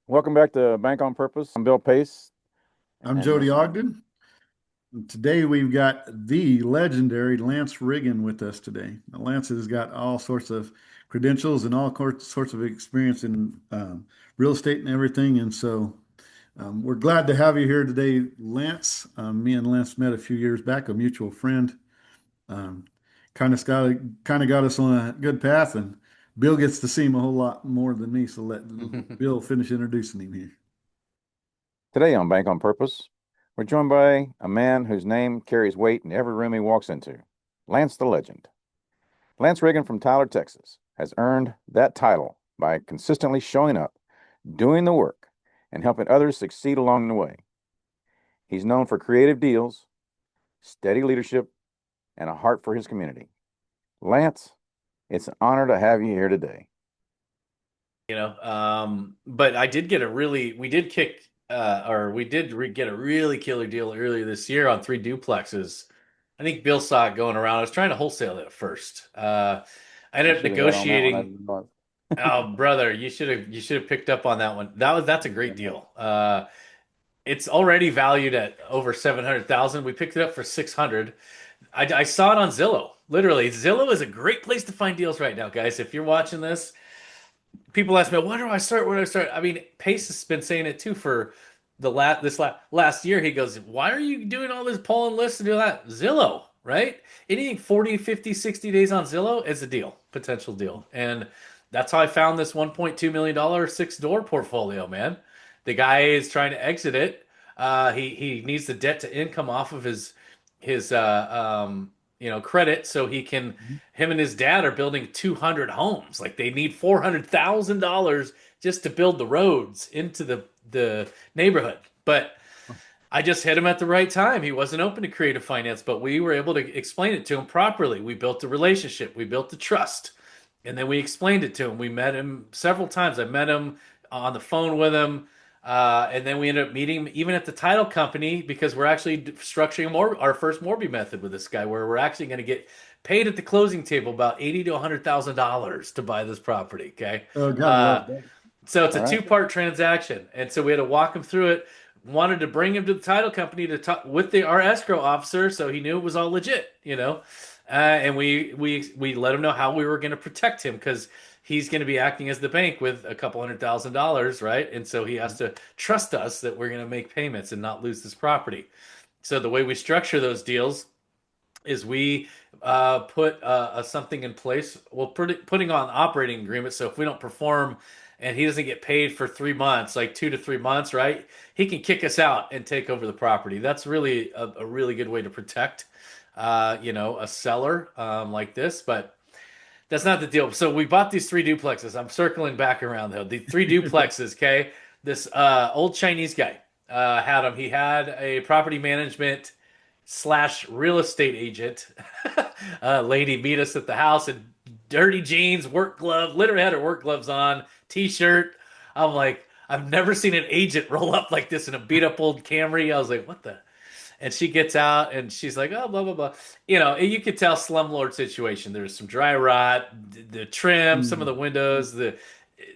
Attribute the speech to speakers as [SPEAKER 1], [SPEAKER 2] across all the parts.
[SPEAKER 1] Welcome back to Bank on Purpose. I'm Bill Pace,
[SPEAKER 2] I'm
[SPEAKER 1] and
[SPEAKER 2] Jody
[SPEAKER 1] this
[SPEAKER 2] Ogden. Today we've got the legendary Lance Riggen with us today. Now, Lance has got all sorts of credentials and all sorts of experience in real estate and everything. And so we're glad to have you here today, Lance. Me and Lance met a few years back, a mutual friend. Um, kind of got us on a good path, and Bill gets to see him a whole lot more than me. So let Bill finish introducing him here.
[SPEAKER 1] today on Bank on Purpose, we're joined by a man whose name carries weight in every room he walks into, Lance the Legend. Lance Riggen from Tyler, Texas, has earned that title by consistently showing up, doing the work, and helping others succeed along the way. He's known for creative deals, steady leadership, and a heart for his community. Lance, it's an honor to have you here today.
[SPEAKER 3] But I did get a really, we did kick, or we did get a really killer deal earlier this year on three duplexes. I think Bill saw it going around. I was trying to wholesale it at first. I
[SPEAKER 1] I
[SPEAKER 3] ended up
[SPEAKER 1] should have got on that one. I
[SPEAKER 3] negotiating.
[SPEAKER 1] didn't know.
[SPEAKER 3] Oh, brother, you should have picked up on that one. That's a great deal. It's already valued at over 700,000. We picked it up for 600. I saw it on Zillow. Literally, Zillow is a great place to find deals right now, guys. If you're watching this, people ask me, "Where do I start? Where do I start?" I mean, Pace has been saying it too for last year. He goes, "Why are you doing all this pulling lists to do that?" Zillow, right? Anything 40, 50, 60 days on Zillow is a deal, potential deal. And that's how I found this $1.2 million six-door portfolio, man. The guy is trying to exit it. He needs the debt to income off of his credit so he can him and his dad are building 200 homes. Like they need $400,000 just to build the roads into the neighborhood. But I just hit him at the right time. He wasn't open to creative finance, but we were able to explain it to him properly. We built the relationship, we built the trust, and then we explained it to him. We met him several times. I met him on the phone with him. And then we ended up meeting him even at the title company because we're actually structuring our first Morby method with this guy, where we're actually going to get paid at the closing table about 80 to $100,000 to buy this property. Okay,
[SPEAKER 2] Oh, gotta
[SPEAKER 3] uh,
[SPEAKER 2] love that.
[SPEAKER 3] so it's
[SPEAKER 1] All
[SPEAKER 3] a
[SPEAKER 1] right.
[SPEAKER 3] two-part transaction, and so we had to walk him through it. Wanted to bring him to the title company to talk with our escrow officer, so he knew it was all legit. And we let him know how we were going to protect him because he's going to be acting as the bank with a couple $100,000, right? And so he has to trust us that we're going to make payments and not lose this property. So the way we structure those deals is we put something in place. Well, putting on operating agreement. So if we don't perform and he doesn't get paid for 3 months, like 2 to 3 months, right? He can kick us out and take over the property. That's really a really good way to protect, a seller like this. But that's not the deal. So we bought these three duplexes. I'm circling back around though. The three duplexes, okay? This old Chinese guy had them. He had a property management slash real estate agent lady meet us at the house in dirty jeans, work glove, literally had her work gloves on, t-shirt. I'm like, I've never seen an agent roll up like this in a beat up old Camry. I was like, what the? And she gets out and she's like, oh, blah, blah, blah. You could tell slumlord situation. There's some dry rot, the trim, some of the
[SPEAKER 2] Mhm.
[SPEAKER 3] windows,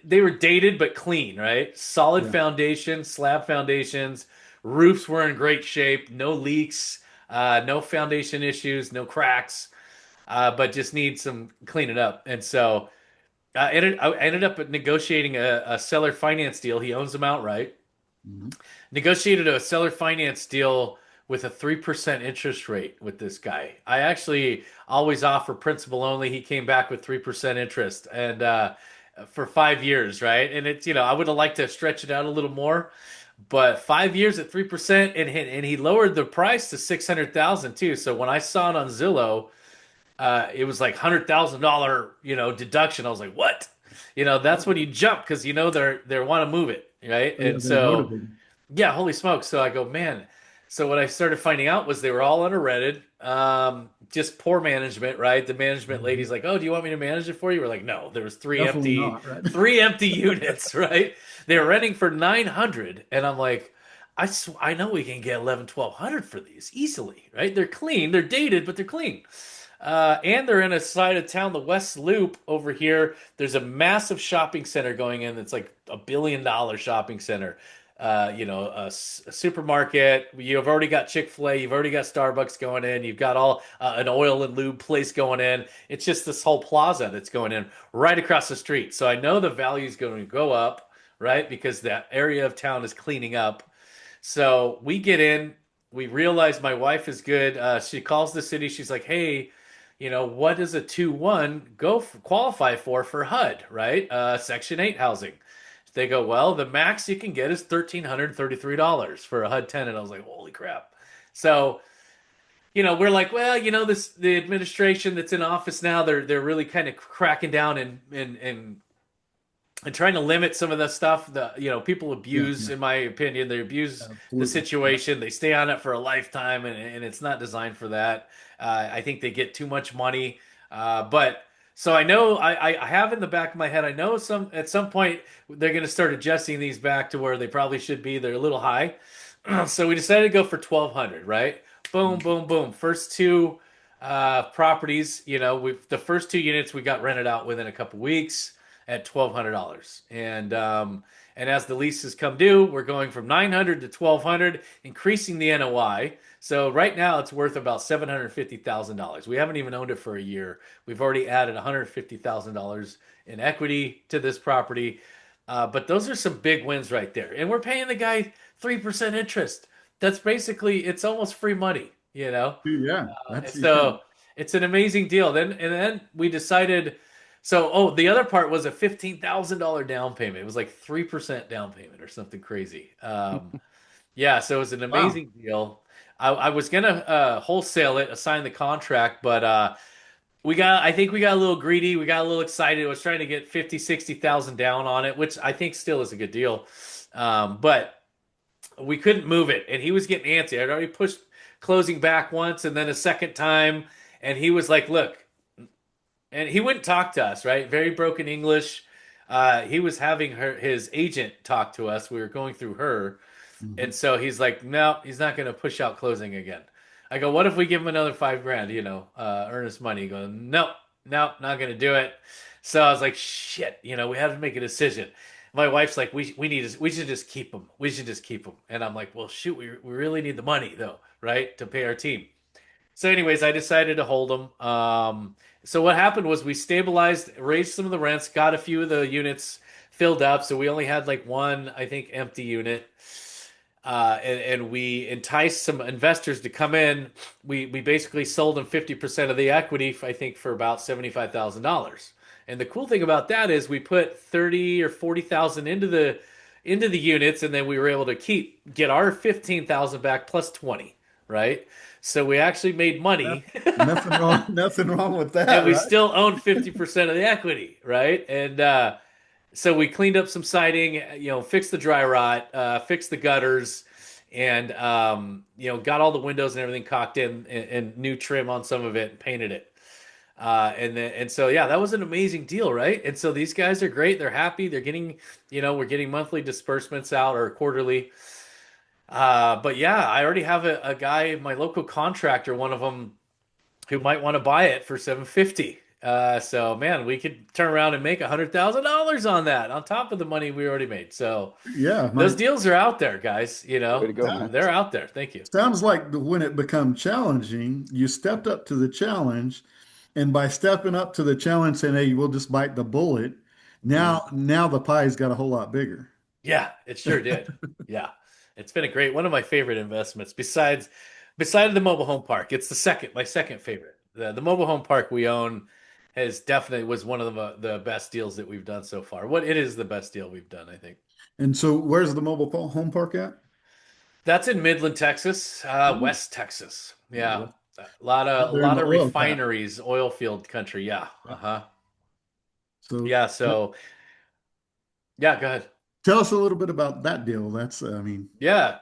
[SPEAKER 3] they were dated but clean, right? Solid
[SPEAKER 2] Yeah.
[SPEAKER 3] foundation, slab foundations, roofs were in great shape, no leaks, no foundation issues, no cracks, but just need some cleaning up. And so I ended up negotiating a seller finance deal. He owns them outright.
[SPEAKER 2] Mhm.
[SPEAKER 3] Negotiated a seller finance deal with a 3% interest rate with this guy. I actually always offer principal only. He came back with 3% interest and for 5 years, right? And I would have liked to stretch it out a little more, but 5 years at 3%, and he lowered the price to 600,000 too. So when I saw it on Zillow, it was like $100,000, deduction. I was like, what? That's when you jump because they want to move it, right?
[SPEAKER 2] Oh, yeah,
[SPEAKER 3] And
[SPEAKER 2] they're
[SPEAKER 3] so
[SPEAKER 2] motivated.
[SPEAKER 3] yeah, holy smokes. So I go, man. So what I started finding out was they were all underrented, just poor management, right? The management lady's
[SPEAKER 2] Mhm.
[SPEAKER 3] like, "Oh, do you want me to manage it for you?" We're like, "No, there was three
[SPEAKER 2] Definitely
[SPEAKER 3] empty,
[SPEAKER 2] not, right?
[SPEAKER 3] three empty units, right? They were renting for 900, and I'm like, I know we can get 11, 1200 for these easily, right? They're clean, they're dated, but they're clean. And they're in a side of town, the West Loop over here. There's a massive shopping center going in. That's like $1 billion shopping center. A supermarket. You've already got Chick-fil-A. You've already got Starbucks going in. You've got all an oil and lube place going in. It's just this whole plaza that's going in right across the street. So I know the value is going to go up, right? Because that area of town is cleaning up. So we get in, we realize my wife is good. She calls the city. She's like, "Hey, what does a 2-1 qualify for HUD, right? Section 8 housing." They go, "Well, the max you can get is $1,333 for a HUD tenant." I was like, "Holy crap!" So we're like, well, the administration that's in office now, they're really kind of cracking down and trying to limit some of the stuff that people
[SPEAKER 2] Yeah,
[SPEAKER 3] abuse.
[SPEAKER 2] yeah,
[SPEAKER 3] In my opinion, they abuse the
[SPEAKER 2] absolutely. Yeah.
[SPEAKER 3] situation. They stay on it for a lifetime, and it's not designed for that. I think they get too much money. But so I know I have in the back of my head, I know some at some point they're going to start adjusting these back to where they probably should be. They're a little high. So we decided to go for 1,200, right? Boom,
[SPEAKER 2] Mm.
[SPEAKER 3] boom, boom. First two properties, the first two units we got rented out within a couple weeks at $1,200. And as the leases come due, we're going from 900 to 1,200, increasing the NOI. So right now it's worth about $750,000. We haven't even owned it for a year. We've already added $150,000 in equity to this property. But those are some big wins right there. And we're paying the guy 3% interest. That's basically, it's almost free money.
[SPEAKER 2] Yeah,
[SPEAKER 3] And
[SPEAKER 2] that's yeah.
[SPEAKER 3] so it's an amazing deal. Then we decided. So the other part was a $15,000 down payment. It was like 3% down payment or something crazy. Yeah, so it was an
[SPEAKER 2] Wow.
[SPEAKER 3] amazing deal. I was gonna wholesale it, assign the contract, but I think we got a little greedy. We got a little excited. I was trying to get 50, 60,000 down on it, which I think still is a good deal. But we couldn't move it, and he was getting antsy. I'd already pushed closing back once, and then a second time, and he was like, "Look," and he wouldn't talk to us. Right, very broken English. He was having his agent talk to us. We were going through her,
[SPEAKER 2] Mhm.
[SPEAKER 3] and so he's like, "No, he's not going to push out closing again." I go, "What if we give him another 5 grand? Earnest money?" He goes, "No, no, not going to do it." So I was like, "Shit, we have to make a decision." My wife's like, we should just keep him. We should just keep him." And I'm like, "Well, shoot, we really need the money though, right, to pay our team." So, anyways, I decided to hold them. So what happened was we stabilized, raised some of the rents, got a few of the units filled up. So we only had like one, I think, empty unit. And we enticed some investors to come in. We basically sold them 50% of the equity, I think, for about $75,000. And the cool thing about that is we put 30 or 40,000 into the units, and then we were able to get our 15,000 back plus 20, right? So we actually made
[SPEAKER 2] Yeah.
[SPEAKER 3] money.
[SPEAKER 2] Nothing wrong, nothing wrong with
[SPEAKER 3] And
[SPEAKER 2] that,
[SPEAKER 3] we
[SPEAKER 2] right?
[SPEAKER 3] still own 50% of the equity, right? And so we cleaned up some siding, fixed the dry rot, fixed the gutters, and got all the windows and everything caulked in, and new trim on some of it, and painted it. And so yeah, that was an amazing deal, right? And so these guys are great. They're happy. They're getting, we're getting monthly disbursements out or quarterly. But yeah, I already have a guy, my local contractor, one of them, who might want to buy it for 750. So man, we could turn around and make $100,000 on that on top of the money we already made. So
[SPEAKER 2] Yeah,
[SPEAKER 3] those
[SPEAKER 2] my
[SPEAKER 3] deals are out there, guys.
[SPEAKER 1] Way to go, man.
[SPEAKER 3] They're out there. Thank you.
[SPEAKER 2] sounds like when it become challenging, you stepped up to the challenge, and by stepping up to the challenge, saying, "Hey, we'll just bite the bullet,"
[SPEAKER 3] Mhm.
[SPEAKER 2] now the pie's got a whole lot bigger.
[SPEAKER 3] Yeah, it sure did. Yeah, it's been a great one of my favorite investments besides the mobile home park. It's my second favorite. The mobile home park we own has definitely was one of the best deals that we've done so far. It is the best deal we've done, I think.
[SPEAKER 2] And so, where's the home park at?
[SPEAKER 3] That's in Midland, Texas,
[SPEAKER 2] Oh,
[SPEAKER 3] West Texas. Yeah,
[SPEAKER 2] well,
[SPEAKER 3] a lot of a
[SPEAKER 2] they're in
[SPEAKER 3] lot
[SPEAKER 2] the
[SPEAKER 3] of
[SPEAKER 2] oil patch.
[SPEAKER 3] refineries, oil field country. Yeah,
[SPEAKER 2] Yeah.
[SPEAKER 3] uh-huh.
[SPEAKER 2] So,
[SPEAKER 3] Yeah, so yeah, go ahead.
[SPEAKER 2] tell us a little bit about that deal. I mean,
[SPEAKER 3] Yeah,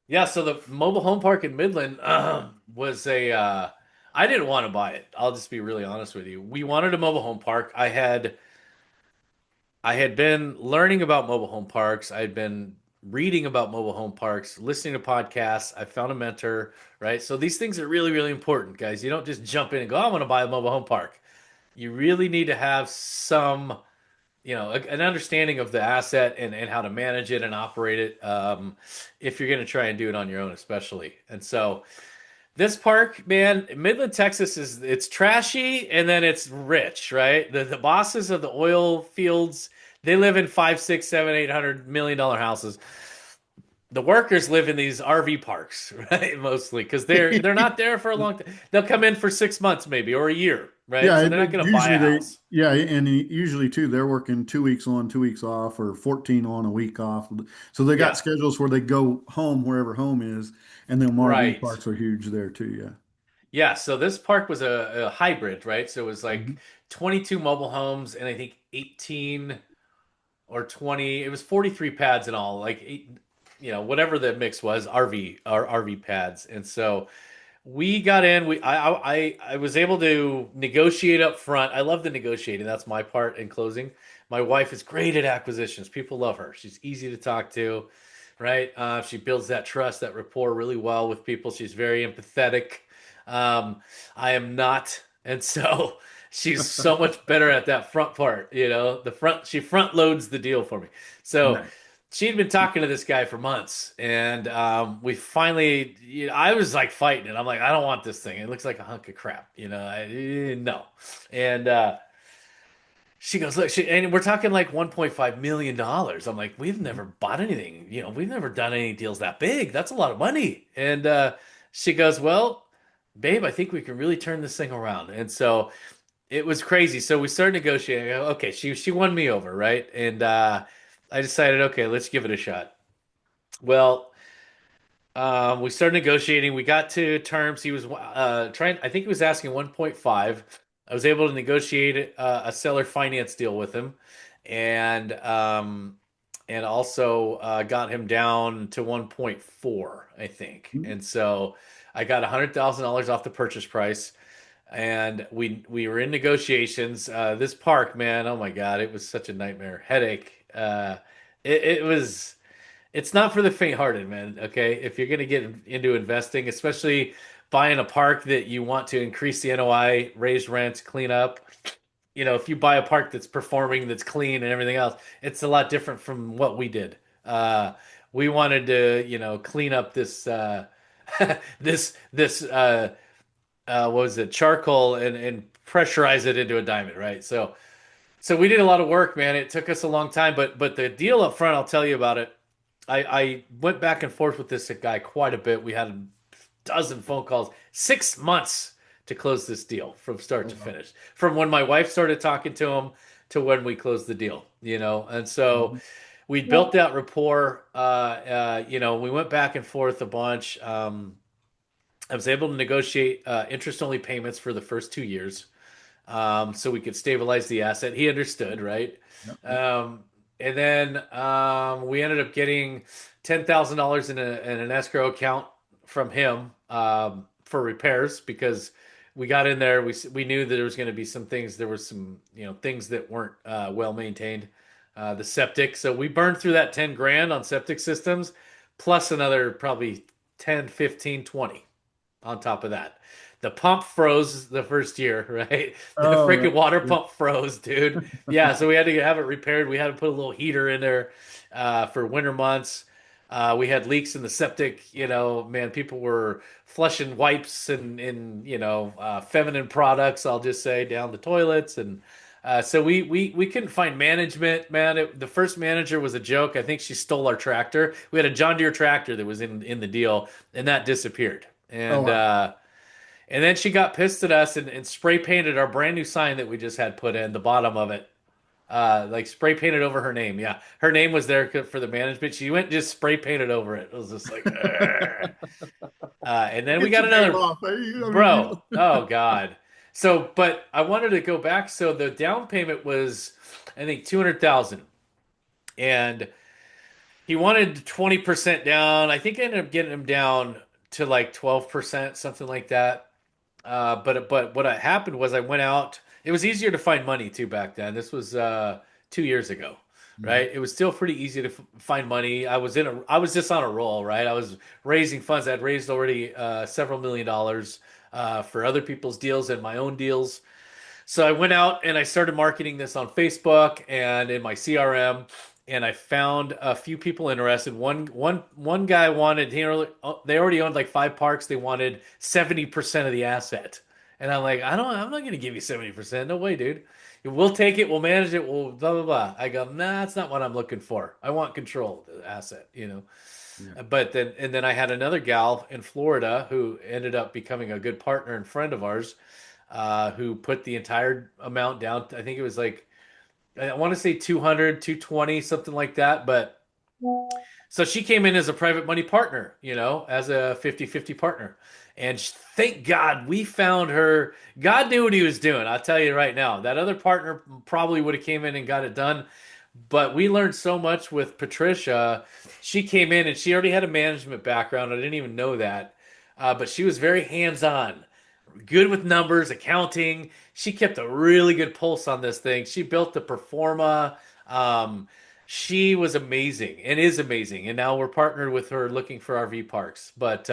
[SPEAKER 3] yeah. So the mobile home park in Midland was a. I didn't want to buy it. I'll just be really honest with you. We wanted a mobile home park. I had been learning about mobile home parks. I'd been reading about mobile home parks, listening to podcasts. I found a mentor, right? So these things are really, really important, guys. You don't just jump in and go, I want to buy a mobile home park. You really need to have some, an understanding of the asset and how to manage it and operate it, if you're going to try and do it on your own, especially. And so this park, man, Midland, Texas it's trashy and then it's rich, right? The bosses of the oil fields, they live in five, six, seven, $800 million houses. The workers live in these RV parks, right? Mostly because they're not there for a long time. They'll come in for 6 months maybe or a year, right?
[SPEAKER 2] Yeah,
[SPEAKER 3] So they're not going to buy
[SPEAKER 2] usually
[SPEAKER 3] a house.
[SPEAKER 2] and usually too, they're working 2 weeks on, 2 weeks off, or 14 on, a week off. So they got
[SPEAKER 3] Yeah,
[SPEAKER 2] schedules where they go home wherever home is, and then RV
[SPEAKER 3] right.
[SPEAKER 2] parks are huge there too. Yeah.
[SPEAKER 3] Yeah, so this park was a hybrid, right? So it was like
[SPEAKER 2] Mhm.
[SPEAKER 3] 22 mobile homes and I think 18 or 20. It was 43 pads in all, like whatever the mix was, RV pads. And so we got in. I was able to negotiate up front. I love the negotiating. That's my part in closing. My wife is great at acquisitions. People love her. She's easy to talk to, right? She builds that trust, that rapport really well with people. She's very empathetic. I am not, and so she's so much better at that front part. The front. She front loads the deal for me. So
[SPEAKER 2] Nice.
[SPEAKER 3] she'd been talking to this guy for months, and we finally. I was like fighting it. I'm like, I don't want this thing. It looks like a hunk of crap. No. And she goes, look, and we're talking like $1.5 million. I'm like, we've never bought anything. We've never done any deals that big. That's a lot of money. And she goes, well, babe, I think we can really turn this thing around. And so it was crazy. So we started negotiating. I go, okay, she won me over, right? And I decided, okay, let's give it a shot. Well, we started negotiating. We got to terms. He was trying. I think he was asking 1.5. I was able to negotiate a seller finance deal with him, and also got him down to 1.4, I think.
[SPEAKER 2] Mhm.
[SPEAKER 3] And so I got $100,000 off the purchase price, and we were in negotiations. This park, man, oh my God, it was such a nightmare, headache. It was. It's not for the faint-hearted, man. Okay, if you're gonna get into investing, especially buying a park that you want to increase the NOI, raise rents, clean up. If you buy a park that's performing, that's clean, and everything else, it's a lot different from what we did. We wanted to, clean up this what was it, charcoal, and pressurize it into a diamond, right? So we did a lot of work, man. It took us a long time, but the deal up front, I'll tell you about it. I went back and forth with this guy quite a bit. We had a dozen phone calls, 6 months to close this deal from start
[SPEAKER 2] Oh,
[SPEAKER 3] to
[SPEAKER 2] wow.
[SPEAKER 3] finish. From when my wife started talking to him to when we closed the deal, And so
[SPEAKER 2] Mhm.
[SPEAKER 3] we built
[SPEAKER 2] Well,
[SPEAKER 3] that rapport. We went back and forth a bunch. I was able to negotiate interest only payments for the first 2 years, so we could stabilize the asset. He understood, right?
[SPEAKER 2] yep, yep.
[SPEAKER 3] Um, and then we ended up getting $10,000 in an escrow account from him, for repairs, because we got in there. We knew that there was going to be some things. There was some things that weren't well maintained. The septic. So we burned through that 10 grand on septic systems, plus another probably 10, 15, 20 on top of that. The pump froze the first year, right? The
[SPEAKER 2] Oh,
[SPEAKER 3] freaking
[SPEAKER 2] right.
[SPEAKER 3] water
[SPEAKER 2] Yeah.
[SPEAKER 3] pump froze, dude. Yeah, so we had to have it repaired. We had to put a little heater in there for winter months. We had leaks in the septic. Man, people were flushing wipes and feminine products, I'll just say, down the toilets. And so we couldn't find management, man. The first manager was a joke. I think she stole our tractor. We had a John Deere tractor that was in the deal, and that disappeared.
[SPEAKER 2] Oh,
[SPEAKER 3] And
[SPEAKER 2] wow.
[SPEAKER 3] then she got pissed at us and spray painted our brand new sign that we just had put in the bottom of it. Like spray painted over her name. Yeah, her name was there for the management. She went and just spray painted over it. It was just like, "Ugh." And then we
[SPEAKER 2] Get
[SPEAKER 3] got
[SPEAKER 2] your name
[SPEAKER 3] another,
[SPEAKER 2] off. I mean,
[SPEAKER 3] bro. Oh God. So, but I wanted to go back. So the down payment was, I think, 200,000, and he wanted 20% down. I think I ended up getting him down to like 12%, something like that. But what happened was I went out. It was easier to find money too back then. This was 2 years ago.
[SPEAKER 2] Mhm.
[SPEAKER 3] right? It was still pretty easy to find money. I was just on a roll, right? I was raising funds. I'd raised already several $1 million for other people's deals and my own deals. So I went out and I started marketing this on Facebook and in my CRM, and I found a few people interested. One guy wanted they already owned like 5 parks. They wanted 70% of the asset, and I'm like, I'm not going to give you 70%. No way, dude. We'll take it. We'll manage it. We'll blah blah blah. I go, nah, that's not what I'm looking for. I want control of the asset, you know.
[SPEAKER 2] Yeah.
[SPEAKER 3] But then I had another gal in Florida who ended up becoming a good partner and friend of ours, who put the entire amount down. I think it was like, I want to say 200, 220, something like that. But so she came in as a private money partner, you know, as a 50-50 partner. And thank God we found her. God knew what he was doing. I'll tell you right now. That other partner probably would have came in and got it done. But we learned so much with Patricia. She came in and she already had a management background. I didn't even know that. But she was very hands-on, good with numbers, accounting. She kept a really good pulse on this thing. She built the performa. Um, she was amazing and is amazing. And now we're partnered with her looking for RV parks. But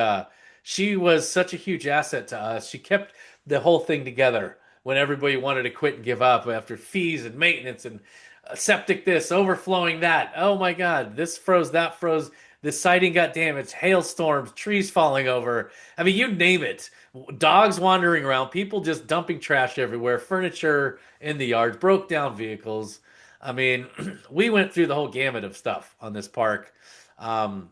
[SPEAKER 3] she was such a huge asset to us. She kept the whole thing together when everybody wanted to quit and give up after fees and maintenance and septic this, overflowing that. Oh my God, this froze, that froze. The siding got damaged, hailstorms, trees falling over. I mean, you name it. Dogs wandering around, people just dumping trash everywhere, furniture in the yards, broke down vehicles. I mean, we went through the whole gamut of stuff on this park. Um,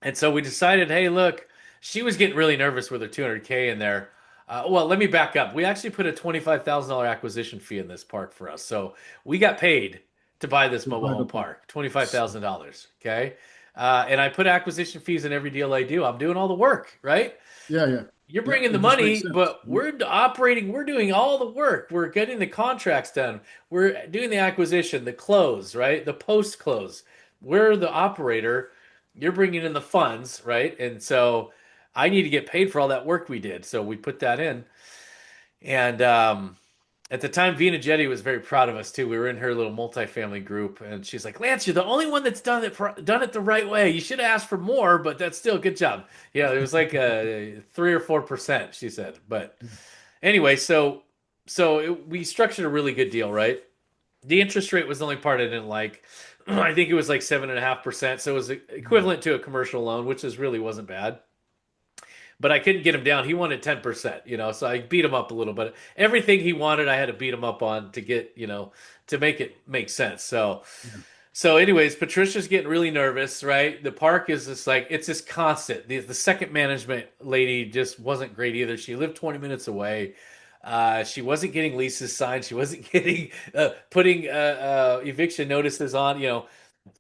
[SPEAKER 3] and so we decided, hey, look, she was getting really nervous with her 200K in there. Well, let me back up. We actually put a $25,000 acquisition fee in this park for us. So we got paid to buy this
[SPEAKER 2] To
[SPEAKER 3] mobile
[SPEAKER 2] buy the
[SPEAKER 3] home
[SPEAKER 2] park.
[SPEAKER 3] park, $25,000. Okay. And I put acquisition fees in every deal I do. I'm doing all the work, right?
[SPEAKER 2] Yeah, yeah.
[SPEAKER 3] You're
[SPEAKER 2] Yeah,
[SPEAKER 3] bringing the
[SPEAKER 2] it just makes
[SPEAKER 3] money,
[SPEAKER 2] sense.
[SPEAKER 3] but we're operating, we're doing all the work. We're getting the contracts done. We're doing the acquisition, the close, right? The post close. We're the operator. You're bringing in the funds, right? And so I need to get paid for all that work we did. So we put that in. And at the time, Vina Jetty was very proud of us too. We were in her little multifamily group, and she's like, "Lance, you're the only one that's done it the right way. You should have asked for more, but that's still a good job." Yeah, it was like 3 or 4%, she said. But anyway, we structured a really good deal, right? The interest rate was the only part I didn't like. I think it was like 7.5%, so it was equivalent to a commercial loan, which is really wasn't bad, but I couldn't get him down. He wanted 10%, you know, so I beat him up a little bit. Everything he wanted, I had to beat him up on to get, you know, to make it make sense.
[SPEAKER 2] Yeah,
[SPEAKER 3] So anyways, Patricia's getting really nervous, right? The park is just like, it's just constant. The second management lady just wasn't great either. She lived 20 minutes away. She wasn't getting leases signed. She wasn't getting, putting eviction notices on, you know,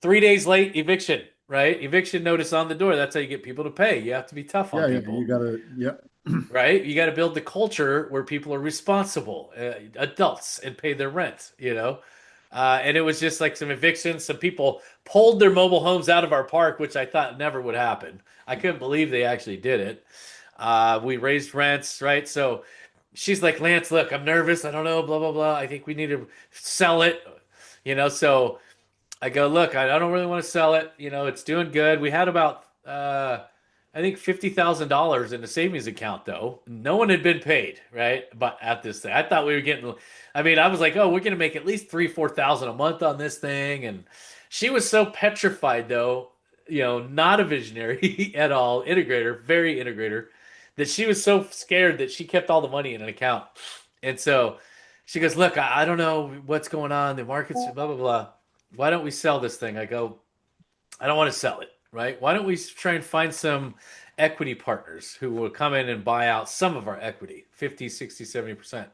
[SPEAKER 3] 3 days late eviction, right? Eviction notice on the door. That's how you get people to pay. You have to be tough on
[SPEAKER 2] yeah, yeah. You
[SPEAKER 3] people,
[SPEAKER 2] gotta, yeah,
[SPEAKER 3] right? You got to build the culture where people are responsible, adults, and pay their rent, you know? And it was just like some evictions. Some people pulled their mobile homes out of our park, which I thought never would happen. I couldn't believe they actually did it. We raised rents, right? So she's like, Lance, look, I'm nervous. I don't know, blah, blah, blah. I think we need to sell it, you know? So I go, look, I don't really want to sell it. You know, it's doing good. We had about, I think $50,000 in the savings account though. No one had been paid, right? But at this thing, I thought we were getting. I mean, I was like, oh, we're gonna make at least 3-4 thousand a month on this thing, and she was so petrified though, you know, not a visionary at all, integrator, very integrator, that she was so scared that she kept all the money in an account, and so she goes, look, I don't know what's going on. The market's blah blah blah. Why don't we sell this thing? I go, I don't want to sell it, right? Why don't we try and find some equity partners who will come in and buy out some of our equity, 50, 60, 70%.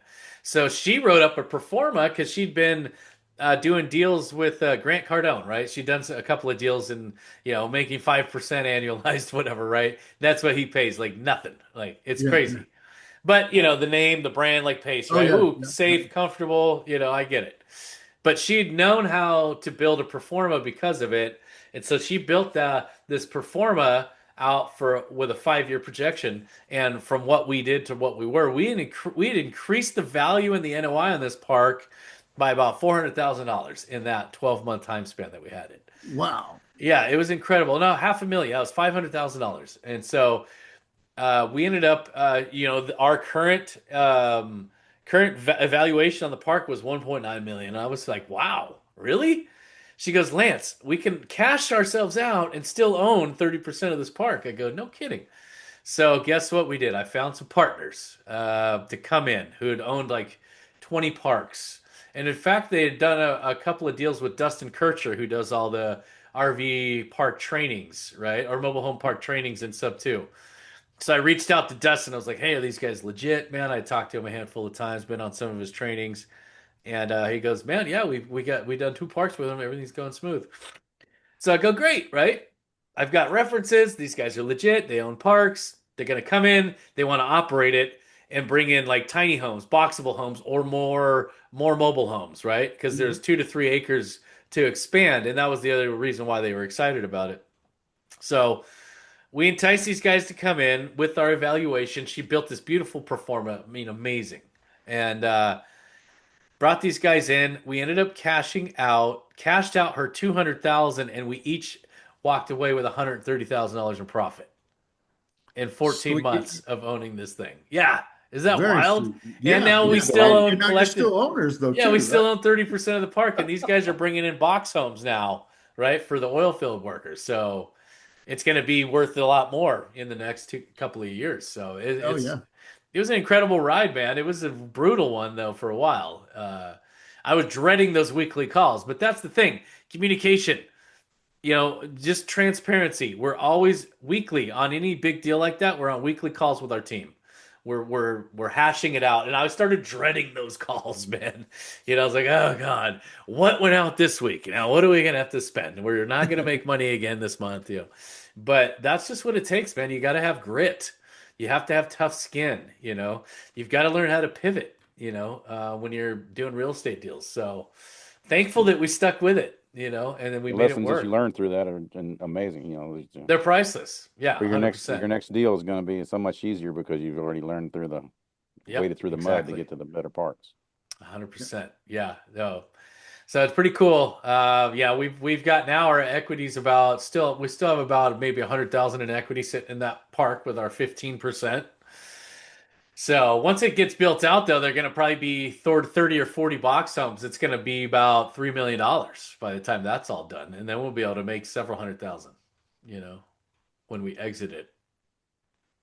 [SPEAKER 3] So she wrote up a pro forma because she'd been doing deals with Grant Cardone, right? She'd done a couple of deals and, you know, making 5% annualized, whatever, right? That's what he pays, like nothing. Like it's
[SPEAKER 2] yeah, yeah.
[SPEAKER 3] crazy. But, you know, the name, the brand, like Pace,
[SPEAKER 2] Oh,
[SPEAKER 3] right?
[SPEAKER 2] yeah,
[SPEAKER 3] Ooh,
[SPEAKER 2] yeah, yeah.
[SPEAKER 3] safe, comfortable, you know, I get it. But she'd known how to build a performa because of it, and so she built this performa out for with a 5 year projection. And from what we did to what we were, we had increased the value in the NOI on this park by about $400,000 in that 12-month time span that we had it.
[SPEAKER 2] Wow.
[SPEAKER 3] Yeah, it was incredible. No, 500,000. That was $500,000. And so we ended up, our current evaluation on the park was 1.9 million. I was like, wow, really? She goes, Lance, we can cash ourselves out and still own 30% of this park. I go, no kidding. So guess what we did? I found some partners to come in who had owned like 20 parks. And in fact, they had done a couple of deals with Dustin Kircher, who does all the RV park trainings, right? Or mobile home park trainings in Subto. So I reached out to Dustin. I was like, "Hey, are these guys legit, man?" I talked to him a handful of times, been on some of his trainings, and he goes, "Man, yeah, we done two parks with him. Everything's going smooth." So I go, "Great, right? I've got references. These guys are legit. They own parks. They're gonna come in. They want to operate it and bring in like tiny homes, boxable homes, or more mobile homes, right? Because there's 2 to 3 acres to expand, and that was the other reason why they were excited about it. So." We enticed these guys to come in with our evaluation. She built this beautiful performa, I mean, amazing, and brought these guys in. We ended up cashed out her 200,000, and we each walked away with $130,000 in profit in 14
[SPEAKER 2] Sweet.
[SPEAKER 3] months of owning this thing. Yeah, is that
[SPEAKER 2] Very
[SPEAKER 3] wild?
[SPEAKER 2] sweet.
[SPEAKER 3] And
[SPEAKER 2] Yeah,
[SPEAKER 3] now
[SPEAKER 1] You
[SPEAKER 3] we
[SPEAKER 2] yeah.
[SPEAKER 1] still
[SPEAKER 3] still
[SPEAKER 1] own
[SPEAKER 2] And,
[SPEAKER 1] them?
[SPEAKER 3] own
[SPEAKER 2] and now you're
[SPEAKER 3] collective.
[SPEAKER 2] still owners though
[SPEAKER 3] Yeah, we
[SPEAKER 2] too,
[SPEAKER 3] still
[SPEAKER 2] right?
[SPEAKER 3] own 30% of the park, and these guys are bringing in box homes now, right, for the oil field workers. So it's going to be worth a lot more in the next couple of years. So
[SPEAKER 2] Oh yeah.
[SPEAKER 3] it was an incredible ride, man. It was a brutal one though for a while. I was dreading those weekly calls, but that's the thing: communication. Just transparency. We're always weekly on any big deal like that. We're on weekly calls with our team. We're hashing it out, and I started dreading those calls, man. I was like, oh God, what went out this week? Now, what are we gonna have to spend? We're not gonna make money again this month, But that's just what it takes, man. You got to have grit. You have to have tough skin. You've got to learn how to pivot. When you're doing real estate deals. So thankful that we stuck with it. And then we
[SPEAKER 1] The
[SPEAKER 3] made it
[SPEAKER 1] lessons that you
[SPEAKER 3] work.
[SPEAKER 1] learn through that are amazing.
[SPEAKER 3] They're priceless. Yeah,
[SPEAKER 1] For your next
[SPEAKER 3] 100%.
[SPEAKER 1] your next deal is going to be so much easier because you've already learned through the
[SPEAKER 3] Yep,
[SPEAKER 1] waded through the mud to
[SPEAKER 3] exactly.
[SPEAKER 1] get to the better parts.
[SPEAKER 3] 100%. Yeah, no. So it's pretty cool. Yeah, we've got now our equities about still we still have about maybe 100,000 in equity sitting in that park with our 15%. So once it gets built out, though, they're going to probably be 30 or 40 box homes. It's going to be about $3 million by the time that's all done, and then we'll be able to make several hundred thousand. You know, when we exit it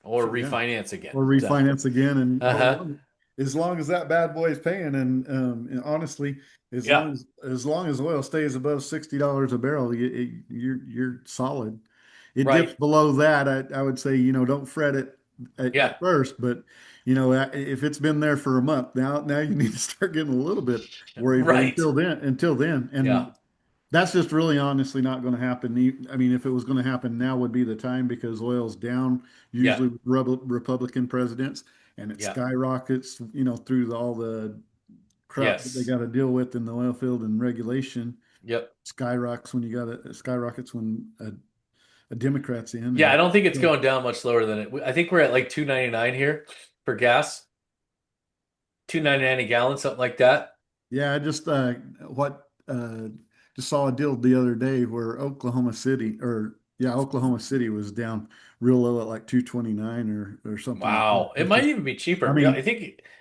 [SPEAKER 3] or
[SPEAKER 2] Sure, yeah.
[SPEAKER 3] refinance again.
[SPEAKER 2] Or
[SPEAKER 3] So,
[SPEAKER 2] refinance again, and
[SPEAKER 3] uh-huh.
[SPEAKER 2] as long as that bad boy is paying, and honestly, as
[SPEAKER 3] Yeah,
[SPEAKER 2] long as oil stays above $60 a barrel, you're solid. It dips
[SPEAKER 3] right.
[SPEAKER 2] below that, I would say, don't fret it
[SPEAKER 3] Yeah,
[SPEAKER 2] at first, but if it's been there for a month now you need to start getting a little bit worried. But
[SPEAKER 3] right.
[SPEAKER 2] until then,
[SPEAKER 3] Yeah,
[SPEAKER 2] and that's just really honestly not going to happen. I mean, if it was going to happen, now would be the time because oil's down,
[SPEAKER 3] yeah,
[SPEAKER 2] usually with Republican presidents, and it
[SPEAKER 3] yeah.
[SPEAKER 2] skyrockets, through all the crap that they
[SPEAKER 3] Yes.
[SPEAKER 2] got to deal with in the oil field and regulation.
[SPEAKER 3] Yep.
[SPEAKER 2] Skyrockets when a Democrat's in,
[SPEAKER 3] Yeah, I
[SPEAKER 2] and
[SPEAKER 3] don't think it's
[SPEAKER 2] so,
[SPEAKER 3] going down much lower than it. I think we're at like 2.99 here for gas, 2.99 a gallon, something like that.
[SPEAKER 2] yeah, I just saw a deal the other day where Oklahoma City was down real low at like 229 or something like that,
[SPEAKER 3] Wow. It
[SPEAKER 2] which
[SPEAKER 3] might
[SPEAKER 2] is,
[SPEAKER 3] even be
[SPEAKER 2] I
[SPEAKER 3] cheaper. Yeah,
[SPEAKER 2] mean,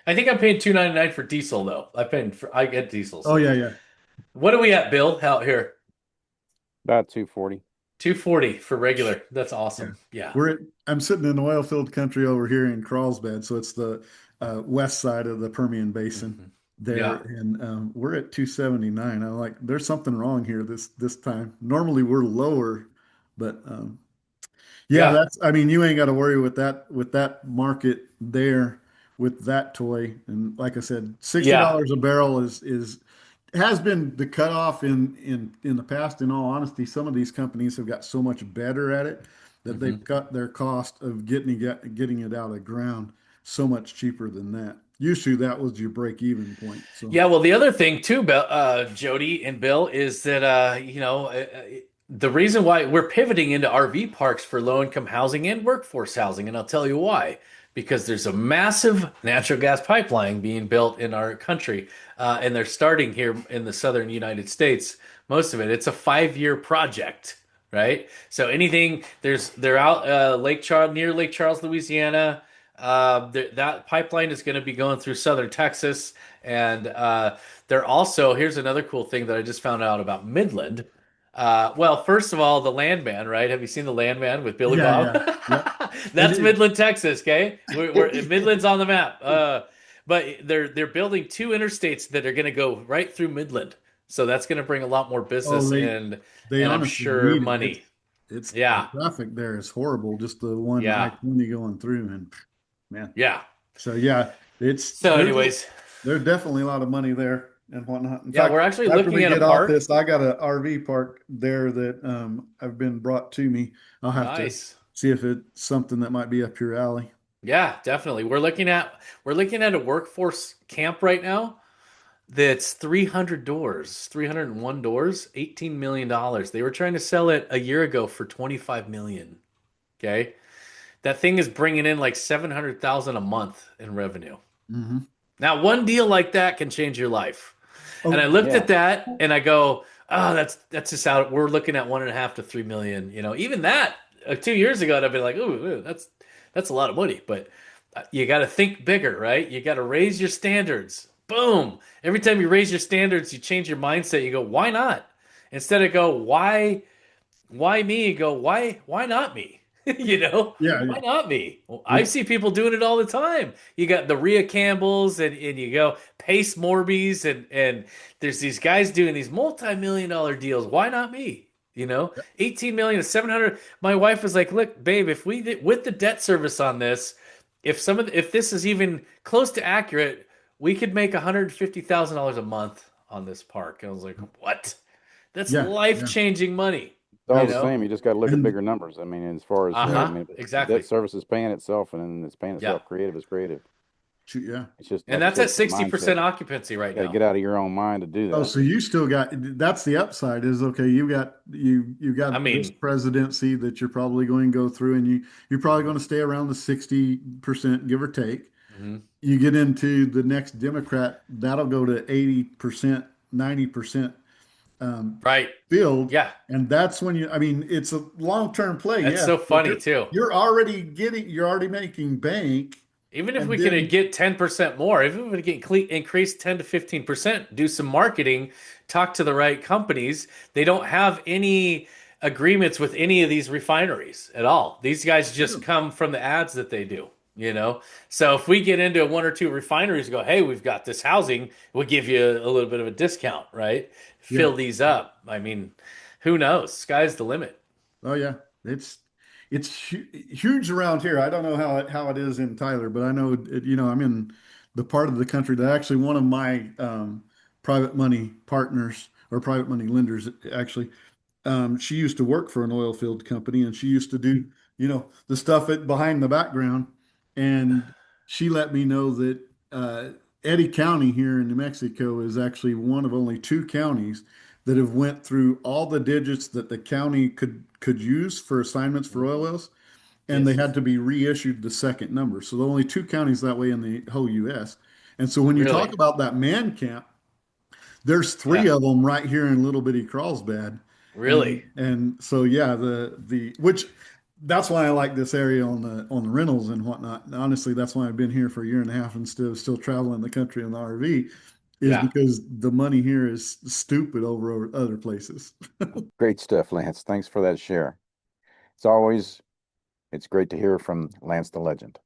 [SPEAKER 3] I think I'm paying 2.99 for diesel though. I get diesel.
[SPEAKER 2] oh
[SPEAKER 3] So
[SPEAKER 2] yeah, yeah,
[SPEAKER 3] what are we at, Bill? Out here?
[SPEAKER 1] About 240.
[SPEAKER 3] 240 for regular. That's
[SPEAKER 2] yeah.
[SPEAKER 3] awesome. Yeah.
[SPEAKER 2] I'm sitting in oil field country over here in Carlsbad, so it's the west side of the Permian Basin
[SPEAKER 3] Mhm.
[SPEAKER 2] there,
[SPEAKER 3] Yeah.
[SPEAKER 2] and we're at 279. I'm like, there's something wrong here this time. Normally we're lower, but yeah,
[SPEAKER 3] Yeah.
[SPEAKER 2] I mean, you ain't got to worry with that market there with that toy. And like I said,
[SPEAKER 3] Yeah.
[SPEAKER 2] $60 a barrel is has been the cutoff in the past. In all honesty, some of these companies have got so much better at it that they've
[SPEAKER 3] hmm
[SPEAKER 2] cut their cost of getting it out of the ground so much cheaper than that. Usually that was your break even point. So
[SPEAKER 3] Yeah, well, the other thing too, Bill, Jody and Bill, is that the reason why we're pivoting into RV parks for low income housing and workforce housing, and I'll tell you why. because there's a massive natural gas pipeline being built in our country, and they're starting here in the southern United States. Most of it, it's a 5-year project, right? So anything they're out Lake Charles near Lake Charles, Louisiana. That pipeline is going to be going through southern Texas, and they're also here's another cool thing that I just found out about Midland. Well, first of all, the Landman, right? Have you seen the Landman with Billy
[SPEAKER 2] Yeah,
[SPEAKER 3] Bob?
[SPEAKER 2] yeah, yep. It
[SPEAKER 3] That's
[SPEAKER 2] is.
[SPEAKER 3] Midland, Texas. Okay, Midland's on the map. But they're building 2 interstates that are going to go right through Midland, so that's going to bring a lot more
[SPEAKER 2] Oh,
[SPEAKER 3] business
[SPEAKER 2] they
[SPEAKER 3] and I'm
[SPEAKER 2] honestly
[SPEAKER 3] sure
[SPEAKER 2] need it.
[SPEAKER 3] money.
[SPEAKER 2] It's the
[SPEAKER 3] Yeah,
[SPEAKER 2] traffic there is horrible. Just the one
[SPEAKER 3] yeah,
[SPEAKER 2] I-20 going through, and man.
[SPEAKER 3] yeah.
[SPEAKER 2] So yeah, it's
[SPEAKER 3] So, anyways,
[SPEAKER 2] there's definitely a lot of money there and whatnot. In
[SPEAKER 3] yeah, we're
[SPEAKER 2] fact,
[SPEAKER 3] actually
[SPEAKER 2] after
[SPEAKER 3] looking
[SPEAKER 2] we
[SPEAKER 3] at a
[SPEAKER 2] get off
[SPEAKER 3] park.
[SPEAKER 2] this, I got an RV park there that have been brought to me. I'll have to
[SPEAKER 3] Nice.
[SPEAKER 2] see if it's something that might be up your alley.
[SPEAKER 3] Yeah, definitely. We're looking at a workforce camp right now that's 300 doors, 301 doors, $18 million. They were trying to sell it a year ago for 25 million. Okay. That thing is bringing in like 700,000 a month in revenue.
[SPEAKER 2] Hmm.
[SPEAKER 3] Now, one deal like that can change your life. And I
[SPEAKER 2] Oh,
[SPEAKER 3] looked
[SPEAKER 1] Yeah.
[SPEAKER 3] at that and I go, oh, that's just out. We're looking at 1.5 to 3 million. Even that 2 years ago, I'd be like, ooh, that's a lot of money. But you got to think bigger, right? You got to raise your standards. Boom. Every time you raise your standards, you change your mindset. You go, why not? Instead of go, why me? Go, why not me?
[SPEAKER 2] yeah,
[SPEAKER 3] Why
[SPEAKER 2] yeah.
[SPEAKER 3] not me? Well, I
[SPEAKER 2] It,
[SPEAKER 3] see people doing it all the time. You got the Rhea Campbells and you go Pace Morbies and there's these guys doing these multi-million-dollar deals. Why not me? 18 million to 700. My wife was like, look, babe, if we did with the debt service on this, if this is even close to accurate, we could make $150,000 a month on this park. And I was like, what? That's
[SPEAKER 2] yeah, yeah.
[SPEAKER 3] life-changing money,
[SPEAKER 1] It's all
[SPEAKER 3] you
[SPEAKER 1] the
[SPEAKER 3] know?
[SPEAKER 1] same. You just got to look at
[SPEAKER 2] And
[SPEAKER 1] bigger numbers. I mean, as far as, I
[SPEAKER 2] yeah,
[SPEAKER 3] Uh-huh.
[SPEAKER 1] mean, the debt
[SPEAKER 3] Exactly.
[SPEAKER 1] service is paying itself and then it's paying
[SPEAKER 3] Yeah.
[SPEAKER 1] itself. Creative is creative.
[SPEAKER 2] yeah.
[SPEAKER 1] It's just,
[SPEAKER 3] And
[SPEAKER 1] like you
[SPEAKER 3] that's
[SPEAKER 1] said,
[SPEAKER 3] at
[SPEAKER 1] it's the mindset.
[SPEAKER 3] 60% occupancy right
[SPEAKER 2] Yeah.
[SPEAKER 1] You got to
[SPEAKER 3] now.
[SPEAKER 1] get out of your own mind to do
[SPEAKER 2] Oh,
[SPEAKER 1] that.
[SPEAKER 2] so you still got that's the upside is okay, you
[SPEAKER 3] I
[SPEAKER 2] got this
[SPEAKER 3] mean,
[SPEAKER 2] presidency that you're probably going to go through and you're probably going to stay around the 60% give or take.
[SPEAKER 3] mhm.
[SPEAKER 2] You get into the next Democrat, that'll go to 80%, 90% um,
[SPEAKER 3] Right.
[SPEAKER 2] filled.
[SPEAKER 3] Yeah.
[SPEAKER 2] And that's when I mean, it's a long-term play,
[SPEAKER 3] That's
[SPEAKER 2] yes,
[SPEAKER 3] so
[SPEAKER 2] but
[SPEAKER 3] funny too.
[SPEAKER 2] you're already making bank.
[SPEAKER 3] Even if
[SPEAKER 2] And
[SPEAKER 3] we could
[SPEAKER 2] then,
[SPEAKER 3] get 10% more, if we could increase 10 to 15%, do some marketing, talk to the right companies. They don't have any agreements with any of these refineries at all. These guys just come from the ads that they do. So if we get into one or two refineries and go, hey, we've got this housing, we'll give you a little bit of a discount, right?
[SPEAKER 2] yeah.
[SPEAKER 3] Fill these up. I mean, who knows? Sky's the limit.
[SPEAKER 2] Oh yeah, it's huge around here. I don't know how it is in Tyler, but I know I'm in the part of the country that actually one of my private money partners or private money lenders actually she used to work for an oil field company and she used to do the stuff behind the background, and she let me know that Eddy County here in New Mexico is actually one of only 2 counties that have went through all the digits that the county could use for assignments for oil
[SPEAKER 3] Mhm.
[SPEAKER 2] wells, and they
[SPEAKER 3] Yes.
[SPEAKER 2] had to be reissued the second number. So the only 2 counties that way in the whole U.S. And so when you talk
[SPEAKER 3] Really?
[SPEAKER 2] about that man camp, there's three
[SPEAKER 3] Yeah.
[SPEAKER 2] of them right here in Little Bitty Carlsbad, and
[SPEAKER 3] Really?
[SPEAKER 2] so yeah, the which that's why I like this area on the rentals and whatnot. And honestly, that's why I've been here for a year and a half instead of still traveling the country in the RV, is
[SPEAKER 3] Yeah.
[SPEAKER 2] because the money here is stupid over other places.
[SPEAKER 1] Great stuff, Lance. Thanks for that share. It's great to hear from Lance the Legend.